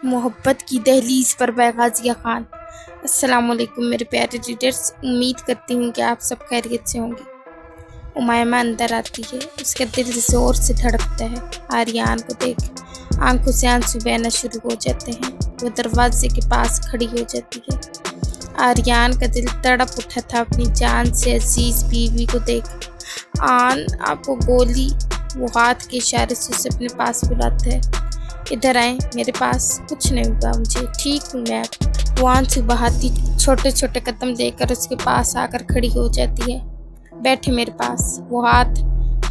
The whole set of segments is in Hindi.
मोहब्बत की दहलीज पर गाजिया खान। अस्सलाम वालेकुम मेरे प्यारे रीडर्स, उम्मीद करती हूँ कि आप सब खैरियत से होंगे। उमायमा अंदर आती है, उसका दिल जोर से धड़कता है। आर्यान को देख आंखों से आंसू बहना शुरू हो जाते हैं। वो दरवाजे के पास खड़ी हो जाती है। आर्यान का दिल तड़प उठा था अपनी जान से अजीज बीवी को देख। आन आपको गोली, वो हाथ के इशारे से उसे अपने पास बुलाता है। इधर आए, मेरे पास कुछ नहीं हुआ, मुझे ठीक हूँ मैं। वो आंसू बहाती छोटे छोटे कदम लेकर उसके पास आकर खड़ी हो जाती है। बैठे मेरे पास। वो हाथ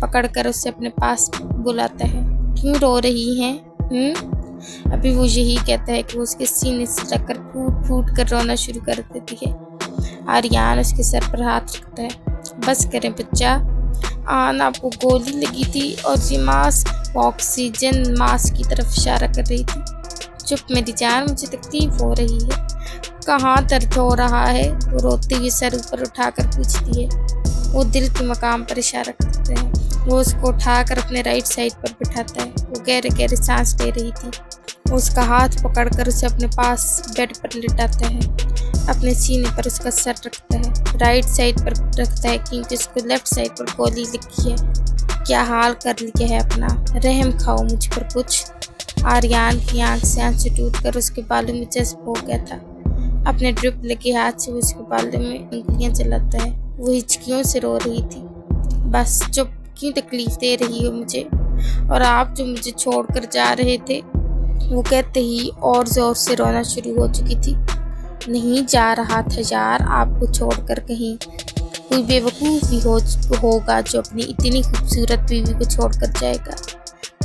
पकड़कर उसे अपने पास बुलाता है। क्यों रो रही हैं? अभी वो यही कहता है कि वो उसके सीने से लगकर फूट फूट कर रोना शुरू कर देती है। आर्यान उसके सर पर हाथ रखता है। बस करें बच्चा, आन आपको गोली लगी थी और ये मास्क ऑक्सीजन मास्क की तरफ इशारा कर रही थी। चुप मेरी जान, मुझे तकलीफ हो रही है। कहाँ दर्द हो रहा है? वो रोते हुए सर ऊपर उठाकर पूछती है। वो दिल के मकाम पर इशारा करते हैं। वो उसको उठाकर अपने राइट साइड पर बिठाता है। वो गहरे गहरे सांस ले रही थी। वो उसका हाथ पकड़कर उसे अपने पास बेड पर लिटाता है। अपने सीने पर उसका सर रखता है। राइट साइड पर रखता है क्योंकि उसको लेफ्ट साइड पर गोली लगी है। क्या हाल कर लिया है अपना, रहम खाओ मुझ पर कुछ। आर्यान की आंख से आंसू टूटकर उसके बालों में जज्ब हो गया था। अपने ड्रिप लगे हाथ से वो उसके बालों में उंगलियां चलाता है। वो हिचकियों से रो रही थी। बस चुप, क्यों तकलीफ दे रही हो मुझे? और आप जो मुझे छोड़कर जा रहे थे? वो कहते ही और जोर से रोना शुरू हो चुकी थी। नहीं जा रहा था यार, आपको छोड़कर कहीं। कोई बेवकूफ़ भी होगा जो अपनी इतनी खूबसूरत बीवी को छोड़कर जाएगा।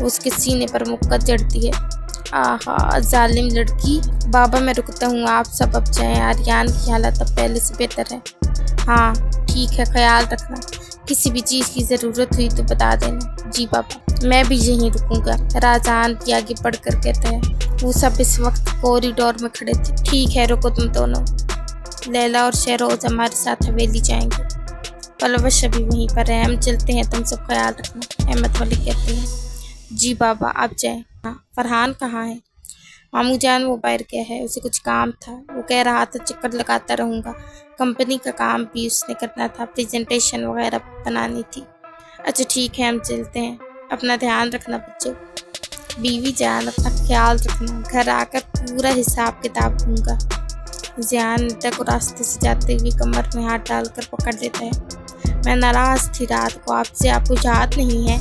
वो उसके सीने पर मुक्का जड़ती है। आहा जालिम लड़की। बाबा मैं रुकता हूँ, आप सब अब जाएं। आर्यान की हालत अब पहले से बेहतर है। हाँ ठीक है, ख्याल रखना। किसी भी चीज़ की ज़रूरत हुई तो बता देना। जी बाबा, मैं भी यहीं रुकूंगा। राजान भी आगे बढ़कर कहता है। वो सब इस वक्त कॉरिडोर में खड़े थे। ठीक है, रुको तुम दोनों। लैला और शहरोज हमारे साथ हवेली जाएंगे। पलवश अभी वहीं पर है, हम चलते हैं, तुम सब ख्याल रखना। अहमद मलिक कहते हैं। जी बाबा आप जाएं। हाँ, फरहान कहाँ है? मामू जान वो बाहर गया है, उसे कुछ काम था। वो कह रहा था चक्कर लगाता रहूँगा। कंपनी का काम भी उसने करना था, प्रेजेंटेशन वगैरह बनानी थी। अच्छा ठीक है, हम चलते हैं। अपना ध्यान रखना बच्चों। बीवी जान अपना ख्याल रखना। घर आकर पूरा हिसाब किताब दूंगा। जियान नेता को रास्ते से जाते हुए कमर में हाथ डालकर पकड़ लेता है। मैं नाराज थी रात को आपसे, आपको याद नहीं है?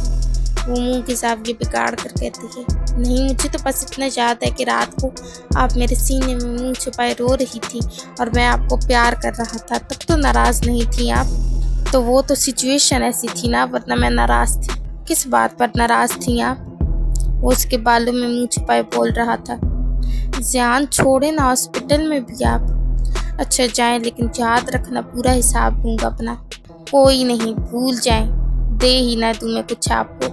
वो मुंह के सावले बिगाड़ कर कहती है। नहीं, मुझे तो बस इतना याद है कि रात को आप मेरे सीने में मुंह छुपाए रो रही थी और मैं आपको प्यार कर रहा था। तब तो नाराज नहीं थी आप। तो वो तो सिचुएशन ऐसी थी ना, वरना मैं नाराज थी। किस बात पर नाराज थी आप? वो उसके बालों में मुंह छुपाए बोल रहा था। जान छोड़े ना, हॉस्पिटल में भी आप। अच्छा जाएं, लेकिन याद रखना पूरा हिसाब दूंगा अपना। कोई नहीं, भूल जाएं, दे ही ना दूं मैं कुछ आपको।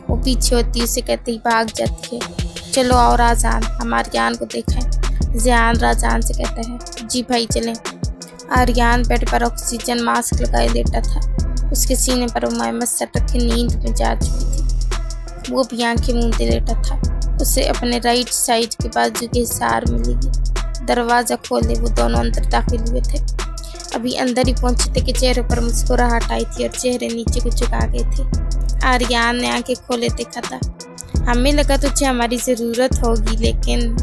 वो पीछे होती उसे कहते ही भाग जाती है। चलो आओ राजान, हम आर्यान को देखें। जियान राजान से कहता है। जी भाई चलें। आर्यान बेड पर ऑक्सीजन मास्क लगाए लेटा था। उसके सीने पर उमायमा सर रखे नींद में जा चुकी थी। वो भी आंखें मूंदे लेटा था। उसे अपने राइट साइड के बाजू के हिसार मिलेगी। दरवाज़ा खोले वो दोनों अंदर दाखिल हुए थे। अभी अंदर ही पहुंचे थे कि चेहरे पर मुस्कुराहट आई थी और चेहरे नीचे को झुका गए थे। आर्यान ने आंखें खोले देखा था। हमें लगा तुझे हमारी ज़रूरत होगी, लेकिन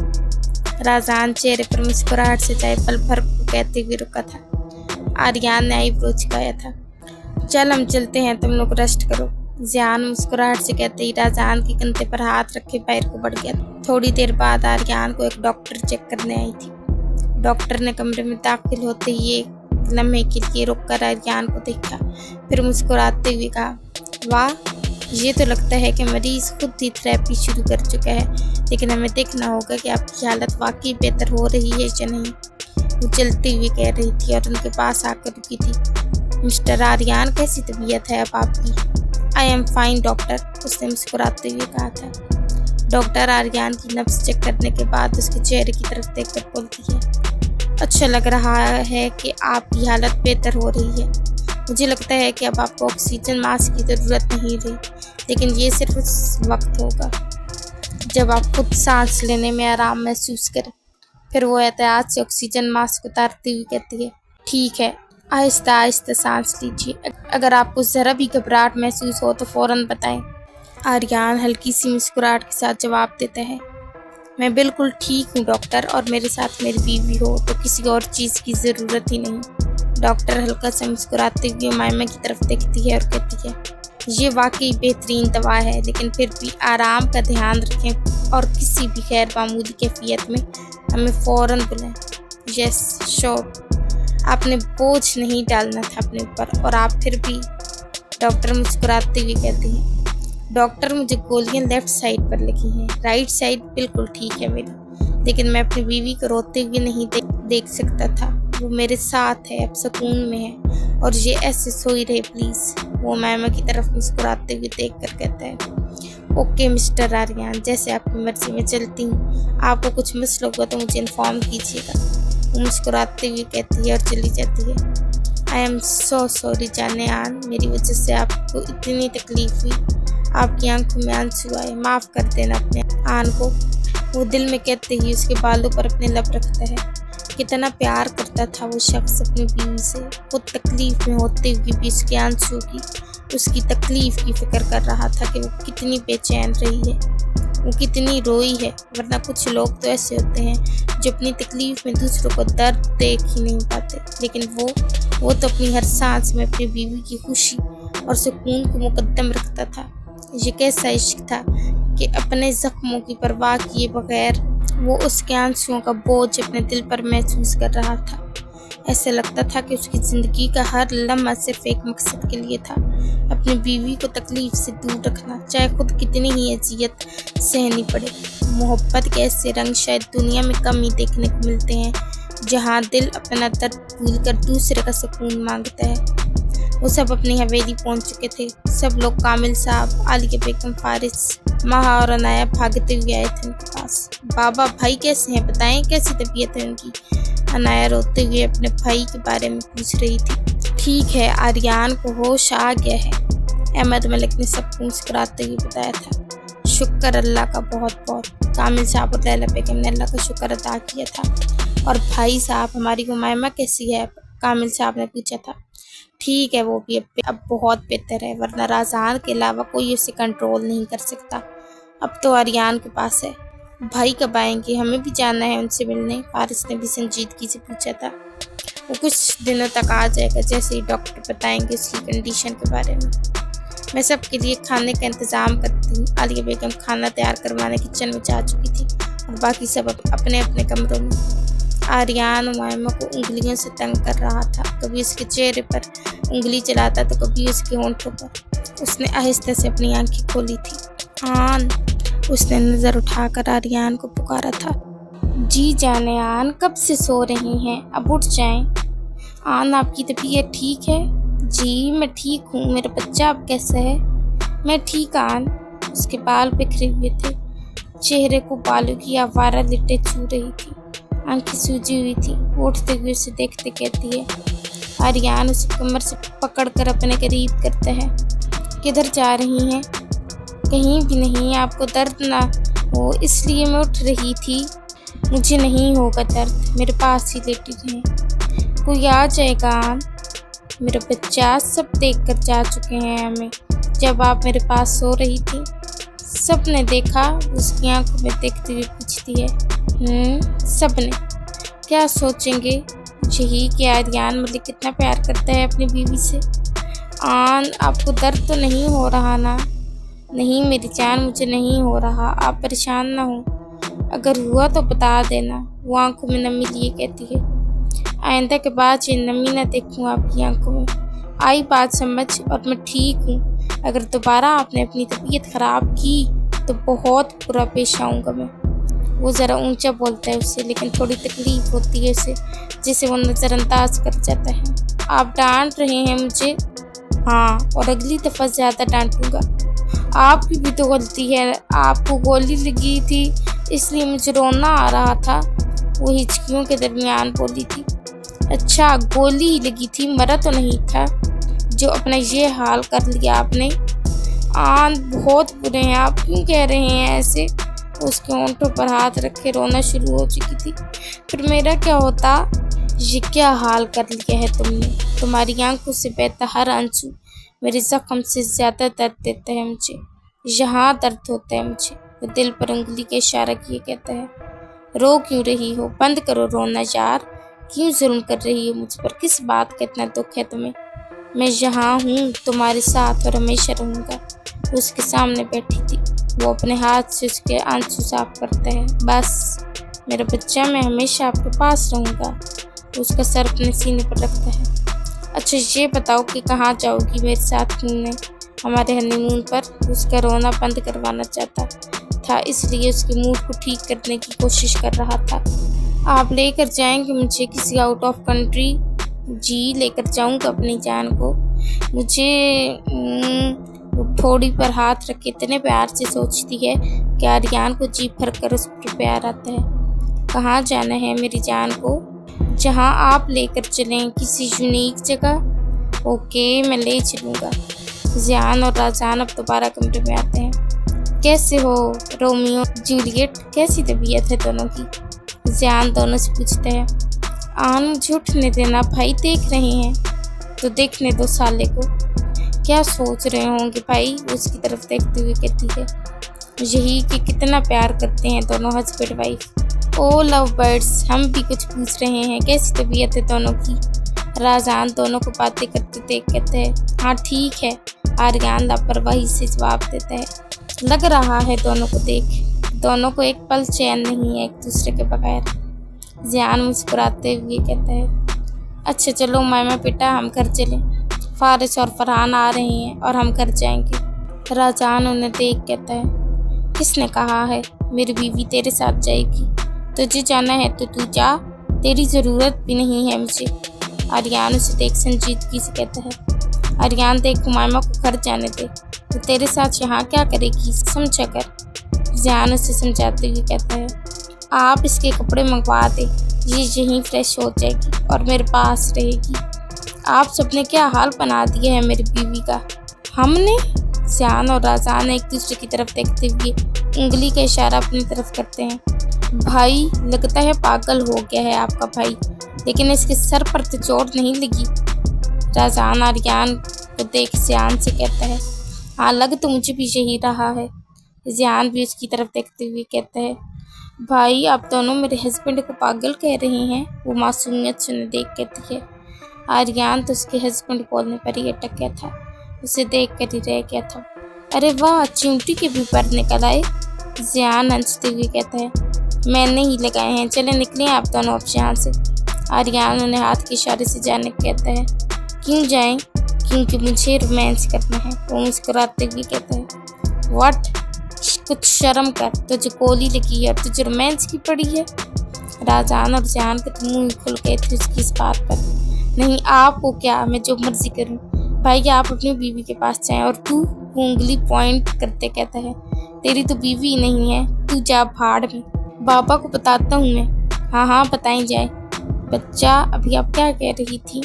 राजान चेहरे पर मुस्कुराहट से चाहे पल भर को कहते हुए रुका था। आर्यान ने आईब्रो झुकाया था। चल हम चलते हैं, तुम लोग रेस्ट करो। जियान मुस्कुराहट से कहते ही राजान के कंधे पर हाथ रखे पैर को बढ़ गया। थोड़ी देर बाद आर्यान को एक डॉक्टर चेक करने आई थी। डॉक्टर ने कमरे में दाखिल होते ही एक लम्हे के लिए रुककर आर्यान को देखा, फिर मुस्कुराते हुए कहा, वाह, ये तो लगता है कि मरीज खुद ही थेरेपी शुरू कर चुका है, लेकिन हमें देखना होगा कि आपकी हालत वाकई बेहतर हो रही है या नहीं। वो चलती हुई कह रही थी और उनके पास आकर रुकी थी। मिस्टर आर्यान, कैसी तबीयत है अब आपकी? आई एम फाइन डॉक्टर, उसने मुस्कुराते हुए कहा था। डॉक्टर आर्यान की नब्ज चेक करने के बाद उसके चेहरे की तरफ देखकर बोलती है। अच्छा लग रहा है कि आपकी हालत बेहतर हो रही है। मुझे लगता है कि अब आपको ऑक्सीजन मास्क की ज़रूरत नहीं रही, लेकिन ये सिर्फ उस वक्त होगा जब आप खुद सांस लेने में आराम महसूस करें। फिर वो एहतियात से ऑक्सीजन मास्क उतारती हुई कहती है, ठीक है, आहिस्ता आहिस्ता सांस लीजिए। अगर आपको ज़रा भी घबराहट महसूस हो तो फ़ौरन बताएं। आर्यन हल्की सी मुस्कुराहट के साथ जवाब देता है, मैं बिल्कुल ठीक हूँ डॉक्टर, और मेरे साथ मेरी बीवी हो तो किसी और चीज़ की ज़रूरत ही नहीं। डॉक्टर हल्का सा मुस्कुराते हुए उमाइमा की तरफ देखती है और कहती है, ये वाकई बेहतरीन दवा है, लेकिन फिर भी आराम का ध्यान रखें और किसी भी गैर मामूली कैफियत में हमें फ़ौरन बुलाएं। Yes sure. आपने बोझ नहीं डालना था अपने ऊपर, और आप फिर भी। डॉक्टर मुस्कुराते हुए कहती हैं, डॉक्टर मुझे गोलियां लेफ्ट साइड पर लगी हैं, राइट साइड बिल्कुल ठीक है मेरी, लेकिन मैं अपनी बीवी को रोते हुए नहीं देख सकता था। वो मेरे साथ है, अब सुकून में है, और ये ऐसे सोई रहे प्लीज़। वो उमाइमा की तरफ मुस्कुराते हुए देख कर कहता है, ओके मिस्टर आर्यन, जैसे आपकी मर्जी में चलती हूँ। आपको कुछ मसला हुआ तो मुझे इन्फॉर्म कीजिएगा। वो मुस्कुराते हुए कहती है और चली जाती है। आई एम सो सॉरी जानेआन, मेरी वजह से आपको इतनी तकलीफ हुई। आपकी आंखों में आंसू आए, माफ़ कर देना अपने आन को। वो दिल में कहते ही उसके बालों पर अपने लब रखता है। कितना प्यार करता था वो शख्स अपनी बीवी से। वो तकलीफ में होते हुए भी उसके आंसू की, उसकी तकलीफ की फिक्र कर रहा था कि वो कितनी बेचैन रही है, वो कितनी रोई है। वरना कुछ लोग तो ऐसे होते हैं जो अपनी तकलीफ में दूसरों को दर्द देख ही नहीं पाते, लेकिन वो तो अपनी हर सांस में अपनी बीवी की खुशी और सुकून को मुकद्दम रखता था। ये कैसा इश्क था कि अपने जख्मों की परवाह किए बगैर वो उसके आंसुओं का बोझ अपने दिल पर महसूस कर रहा था। ऐसे लगता था कि उसकी ज़िंदगी का हर लम्हा सिर्फ एक मकसद के लिए था, अपनी बीवी को तकलीफ से दूर रखना, चाहे खुद कितनी ही अजियत सहनी पड़े। मोहब्बत के ऐसे रंग शायद दुनिया में कम ही देखने को मिलते हैं, जहाँ दिल अपना दर्द भूल कर दूसरे का सुकून मांगता है। वो सब अपनी हवेली पहुंच चुके थे। सब लोग कामिल साहब, आलिया बेगम, फारिस, महा और अनाया भागते हुए आए थे उनके पास। बाबा भाई कैसे हैं, बताएं कैसी तबीयत है उनकी। अनाया रोते हुए अपने भाई के बारे में पूछ रही थी। ठीक है, आर्यन को होश आ गया है, अहमद मलिक ने सबको मुस्कुराते हुए बताया था। शुक्र अल्लाह का बहुत बहुत। कामिल साहब और लैला बेगम ने अल्लाह का शुक्र अदा किया था। और भाई साहब, हमारी उमाइमा कैसी है, कामिल साहब ने पूछा था। ठीक है, वो भी अब बहुत बेहतर है, वरना राज़ान के अलावा कोई उसे कंट्रोल नहीं कर सकता। अब तो आर्यन के पास है। भाई कब आएंगे, हमें भी जाना है उनसे मिलने, फारिस ने भी संजीदगी से पूछा था। वो कुछ दिनों तक आ जाएगा, जैसे ही डॉक्टर बताएंगे उसकी कंडीशन के बारे में। मैं सबके लिए खाने का इंतज़ाम करती हूँ। आलिया बेगम खाना तैयार करवाने किचन में जा चुकी थी और बाकी सब अपने अपने कमरों में। आर्यन उमाइमा को उंगलियों से तंग कर रहा था। कभी उसके चेहरे पर उंगली चलाता तो कभी उसके होंठों पर। उसने आहिस्ते से अपनी आंखें खोली थी। आन, उसने नज़र उठाकर आर्यन को पुकारा था। जी जाने आन, कब से सो रही हैं, अब उठ जाएं। आन, आपकी तबीयत ठीक है? जी मैं ठीक हूँ, मेरा बच्चा अब कैसा है? मैं ठीक आन। उसके बाल बिखरे हुए थे, चेहरे को बालों की आवारा लिट्टे छू रही थी, आंखें सूजी हुई थी। उठते हुए उसे देखते कहती है। आर्यन उसे कमर से पकड़कर अपने करीब करता है। किधर जा रही हैं? कहीं भी नहीं, आपको दर्द ना हो इसलिए मैं उठ रही थी। मुझे नहीं होगा दर्द, मेरे पास ही लेटी रहें। कोई आ जाएगा। मेरा बच्चा, सब देख कर जा चुके हैं हमें। जब आप मेरे पास सो रही थी सब ने देखा, उसकी आंखों में देखते हुए पूछती है। सब ने क्या सोचेंगे? यही कि आर्यन मलिक कितना प्यार करता है अपनी बीवी से। आन, आपको दर्द तो नहीं हो रहा ना? नहीं मेरी जान, मुझे नहीं हो रहा, आप परेशान ना हो, अगर हुआ तो बता देना। वो आंखों में नमी लिए कहती है। आइंदा के बाद ये नमी ना देखूँ आपकी आंखों में। आई बात समझ, और मैं ठीक हूँ। अगर दोबारा आपने अपनी तबीयत ख़राब की तो बहुत बुरा पेश आऊँगा मैं। वो ज़रा ऊंचा बोलता है उससे, लेकिन थोड़ी तकलीफ़ होती है उसे, जिसे वो नज़रअंदाज कर जाता है। आप डांट रहे हैं मुझे? हाँ, और अगली दफ़ा ज़्यादा डांटूंगा। आपकी भी तो गलती है, आपको गोली लगी थी इसलिए मुझे रोना आ रहा था। वो हिचकियों के दरमियान बोली थी। अच्छा, गोली लगी थी, मरा तो नहीं था जो अपना ये हाल कर लिया आपने। आन, बहुत बुरे हैं आप, क्यों कह रहे हैं ऐसे? उसके होंठों पर हाथ रखे रोना शुरू हो चुकी थी। फिर मेरा क्या होता? ये क्या हाल कर लिया है तुमने? तुम्हारी आंखों से बहता हर आंसू मेरे जख्म से ज्यादा दर्द देता है मुझे। यहाँ दर्द होता है मुझे। वो दिल पर उंगली के इशारा किए कहता है, रो क्यों रही हो? बंद करो रोना यार। क्यों जुल्म कर रही हो मुझ पर? किस बात का इतना दुख है तुम्हें? मैं यहाँ हूँ तुम्हारे साथ और हमेशा रहूँगा। उसके सामने बैठी थी। वो अपने हाथ से उसके आंसू साफ करता है। बस मेरा बच्चा, मैं हमेशा आपके पास रहूँगा। उसका सर अपने सीने पर रखता है। अच्छा ये बताओ कि कहाँ जाओगी मेरे साथ घूमने हमारे हनीमून पर? उसका रोना बंद करवाना चाहता था, इसलिए उसके मूड को ठीक करने की कोशिश कर रहा था। आप लेकर जाएंगे मुझे किसी आउट ऑफ कंट्री? जी लेकर जाऊंगा अपनी जान को। मुझे थोड़ी पर हाथ रख के इतने प्यार से सोचती है कि आर्यन को जी भर कर उस पर प्यार आता है। कहाँ जाना है मेरी जान को? जहाँ आप लेकर चलें, किसी यूनिक जगह। ओके मैं ले चलूँगा। जियान और राजान अब दोबारा कमरे में आते हैं। कैसे हो रोमियो जूलियट? कैसी तबीयत है दोनों की? जियान दोनों से पूछता है। आन मुझे उठने देना, भाई देख रहे हैं तो देखने दो साले को। क्या सोच रहे होंगे भाई? उसकी तरफ देखते हुए कहती है, यही कि कितना प्यार करते हैं दोनों हस्बैंड वाइफ। ओ लव बर्ड्स, हम भी कुछ पूछ रहे हैं, कैसी तबीयत है दोनों की? राजान दोनों को बातें करते देख कहते हैं, हाँ ठीक है। आर्यन लापरवाही से जवाब देता है। लग रहा है दोनों को देख, दोनों को एक पल चैन नहीं है एक दूसरे के बगैर। जियान मुस्कुराते हुए कहता है, अच्छा चलो मामा बेटा हम घर चलें। फारिस और फरहान आ रहे हैं और हम घर जाएंगे। राजान उन्हें देख कहता है, किसने कहा है मेरी बीवी तेरे साथ जाएगी? तुझे जाना है तो तू जा, तेरी ज़रूरत भी नहीं है मुझे। आर्यन उसे देख संजीदगी से कहता है, आर्यन देख हुमायूं को घर जाने दे, तो तेरे साथ यहाँ क्या करेगी, समझा कर। जियान उसे समझाते हुए कहता है, आप इसके कपड़े मंगवा दे, ये यहीं फ्रेश हो जाएगी और मेरे पास रहेगी। आप सबने क्या हाल बना दिया है मेरी बीवी का। हमने? जियान और राजान एक दूसरे की तरफ देखते हुए उंगली का इशारा अपनी तरफ करते हैं। भाई लगता है पागल हो गया है आपका भाई, लेकिन इसके सर पर तो चोट नहीं लगी। राजान आर्यन को देख जियान से कहता है, हाँ लग तो मुझे भी यही रहा है। जियान भी उसकी तरफ देखते हुए कहता है, भाई आप दोनों मेरे हस्बैंड को पागल कह रहे हैं। वो मासूमियत से उन्हें देख कहती है। आर्यन तो उसके हस्बैंड बोलने पर ही अटक गया था, उसे देख कर ही रह गया था। अरे वाह, चिमटी के भी पर निकल आए। जियान हंसते हुए कहता है, मैंने ही लगाए हैं, चले निकले आप दोनों अब यहाँ से। आर्यन उन्हें हाथ के इशारे से जाने को कहता है। क्यों जाएं? क्योंकि मुझे रोमांस करना है। वो मुस्कुराते हुए कहता है, व्हाट, कुछ शर्म कर, तुझे गोली लगी है और तुझे रोमांस की पड़ी है। राजान और जियान के तो मुँह खुल गए थे उसकी इस बात पर। नहीं आपको क्या, मैं जो मर्जी करूं। भाई आप अपनी बीवी के पास जाएं। और तू, उंगली पॉइंट करते कहता है, तेरी तो बीवी नहीं है, तू जा भाड़ में, बाबा को बताता हूँ मैं। हाँ हाँ बताई जाए। बच्चा अभी आप क्या कह रही थी?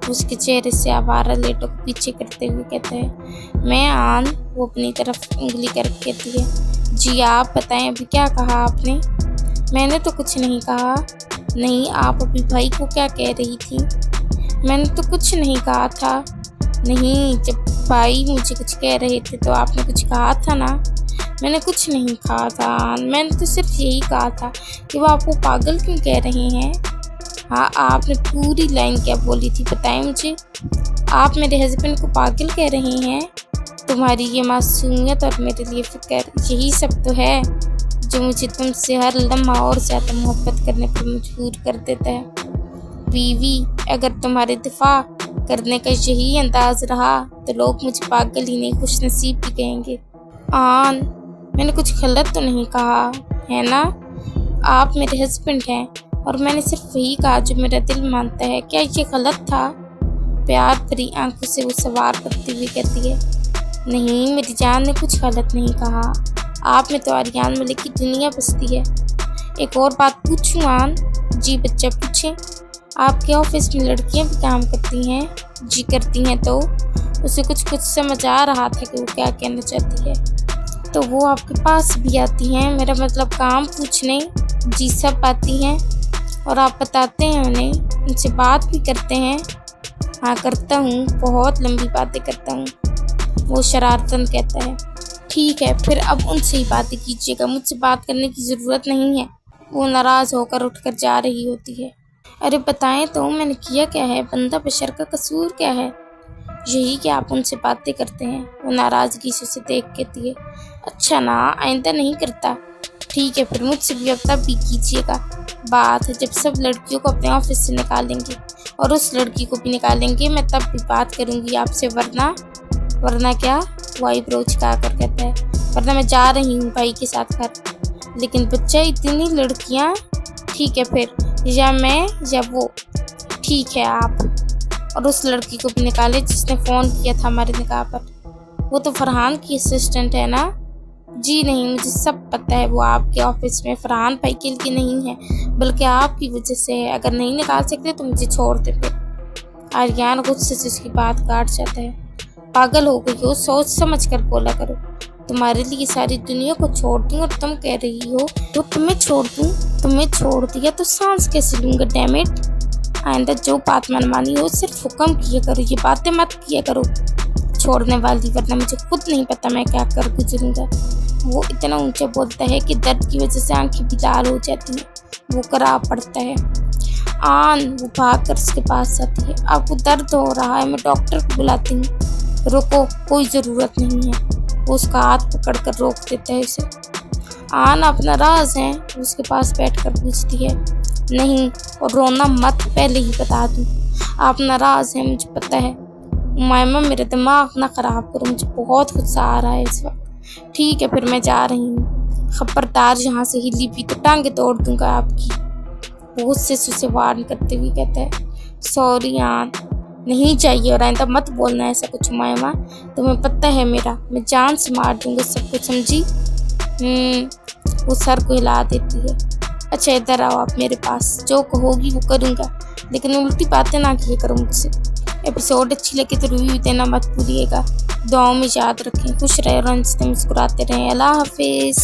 उसके चेहरे से आवारा लेटों को पीछे करते हुए कहता है, मैं आन। वो अपनी तरफ उंगली करके कहती है, जी आप बताएं अभी क्या कहा आपने? मैंने तो कुछ नहीं कहा। नहीं आप अभी भाई को क्या कह रही थी? मैंने तो कुछ नहीं कहा था। नहीं, जब भाई मुझे कुछ कह रहे थे तो आपने कुछ कहा था ना। मैंने कुछ नहीं कहा था, मैंने तो सिर्फ यही कहा था कि वो आपको पागल क्यों कह रहे हैं। हाँ आपने पूरी लाइन क्या बोली थी बताएं मुझे। आप मेरे हस्बैंड को पागल कह रहे हैं। तुम्हारी ये मासूमियत और मेरे लिए फिक्र, यही सब तो है जो मुझे तुमसे हर लम्हा और ज़्यादा मोहब्बत करने पर मजबूर कर देता है। बीवी, अगर तुम्हारे दिफा करने का यही अंदाज रहा तो लोग मुझे पागल ही नहीं खुश नसीब भी कहेंगे। आन, मैंने कुछ गलत तो नहीं कहा है ना? आप मेरे हस्बैंड हैं और मैंने सिर्फ वही कहा जो मेरा दिल मानता है। क्या ये गलत था? प्यार भरी आंखों से वो सवार करती हुई कहती है, नहीं मेरी जान ने कुछ गलत नहीं कहा। आप में तो आर्यन मलिक की दुनिया बसती है। एक और बात पूछूं आन? जी बच्चा पूछें। आपके ऑफिस में लड़कियां भी काम करती हैं? जी करती हैं। तो उसे कुछ समझ आ रहा था कि वो क्या कहना चाहती है। तो वो आपके पास भी आती हैं, मेरा मतलब काम पूछने। जी सब आती हैं और आप बताते हैं उन्हें, उनसे बात भी करते हैं। हाँ करता हूँ, बहुत लंबी बातें करता हूँ। वो शरारतन कहता है, ठीक है फिर अब उनसे ही बातें कीजिएगा, मुझसे बात करने की ज़रूरत नहीं है। वो नाराज़ होकर उठकर जा रही होती है। अरे बताएं तो मैंने किया क्या है, बंदा बशर का कसूर क्या है? यही कि आप उनसे बातें करते हैं। वो नाराज़गी से उसे देख कहती है, अच्छा ना आइंदा नहीं करता। ठीक है फिर मुझसे भी अब तब भी कीजिएगा बात, जब सब लड़कियों को अपने ऑफिस से निकालेंगे और उस लड़की को भी निकालेंगे, मैं तब भी बात करूँगी आपसे, वरना क्या? वो आईब्रोज का कर कहता है, वरना मैं जा रही हूँ भाई के साथ घर। लेकिन बच्चा इतनी लड़कियाँ, ठीक है फिर या मैं या वो, ठीक है आप। और उस लड़की को भी निकाले जिसने फ़ोन किया था हमारे निकाह पर। वो तो फरहान की असिस्टेंट है ना? जी नहीं, मुझे सब पता है। वो आपके ऑफिस में फरहान भाई के लिए नहीं है, बल्कि आपकी वजह से है। अगर नहीं निकाल सकते तो मुझे छोड़ दे फिर। आर्यन गुस्से से उसकी बात काट जाता है। पागल हो गई हो, सोच समझ कर बोला करो। तुम्हारे लिए सारी दुनिया को छोड़ दूँ और तुम कह रही हो तो तुम्हें छोड़ दूँ? तुम्हें छोड़ दिया तो सांस कैसे लूँगा? डैम इट, आइंदा जो बात मनमानी हो सिर्फ हुक्म किया करो, ये बातें मत किया करो छोड़ने वाली, वरना मुझे खुद नहीं पता मैं क्या कर गुजरूंगा। वो इतना ऊंचा बोलता है कि दर्द की वजह से आंखें भी लाल हो जाती हैं। वो करा पड़ता है। आन वो भाग कर उसके पास आती है। आपको दर्द हो रहा है, मैं डॉक्टर को बुलाती हूँ। रुको, कोई ज़रूरत नहीं है। वो उसका हाथ पकड़ कर रोक देता है उसे। आन आप नाराज़ हैं? उसके पास बैठकर पूछती है। नहीं, और रोना मत, पहले ही बता दूँ। आप नाराज़ हैं, मुझे पता है। उमाइमा मेरा दिमाग ना ख़राब करो, मुझे बहुत गुस्सा आ रहा है इस वक्त। ठीक है फिर मैं जा रही हूँ, खबरदार यहाँ से हिली भी तो टांगे तोड़ दूँगा आपकी। वो गुस्से से उसे वार्न करते हुए कहता है, सॉरी आन, नहीं चाहिए और आइंदा मत बोलना ऐसा कुछ उमाइमा, तुम्हें पता है मेरा, मैं जान से मार दूँगा सब कुछ, समझी? वो सर को हिला देती है। अच्छा इधर आओ आप मेरे पास, जो कहोगी वो करूँगा, लेकिन उल्टी बातें ना किया करो मुझसे। एपिसोड अच्छी लगे तो रिव्यू देना मत भूलिएगा। दुआओं में याद रखें, खुश रहे और हंसते मुस्कुराते रहें। अल्लाह हाफिज़।